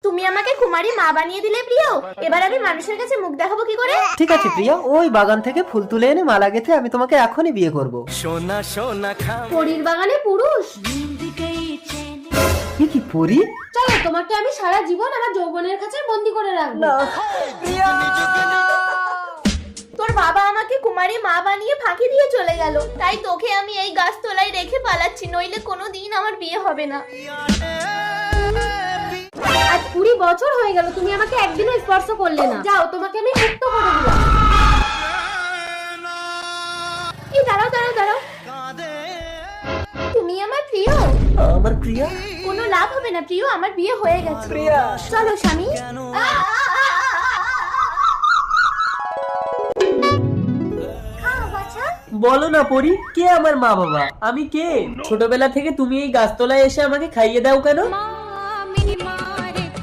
তুমি আমাকে কুমারী মা বানিয়ে দিলে প্রিয়, এবার আমি মানুষের কাছে মুখ দেখাবো কি করে? ঠিক আছে প্রিয়া, ওই বাগান থেকে ফুল তুলে এনে মালা গেঁথে আমি তোমাকে এখনই বিয়ে করব। সোনা সোনা খাম পরীর বাগানে পুরুষ? এ কি পরি? চলো তোমাকে আমি সারা জীবন আমার যৌবনের কাছে বন্দি করে রাখবো। তোর বাবা আমাকে কুমারী মা বানিয়ে ফাঁকি দিয়ে চলে গেল, তাই তোকে আমি এই গাছতলায় রেখে পালাচ্ছি, নইলে কোনোদিন আমার বিয়ে হবে না। আজ 20 বছর হয়ে গেল তুমি আমাকে একদিনও স্পর্শ করলে না। যাও, তোমাকে আমি মুক্ত করে দিলাম। এই দাঁড়াও দাঁড়াও দাঁড়াও, তুমি আমার প্রিয়। আমার প্রিয়া? কোনো লাভ হবে না প্রিয়, আমার বিয়ে হয়ে গেছে। প্রিয়া চলো স্বামী। বলো না পরি, কে আমার মা বাবা? আমি কে? ছোটবেলা থেকে তুমি এই গাছতলায় এসে আমাকে খাইয়ে দাও কেন?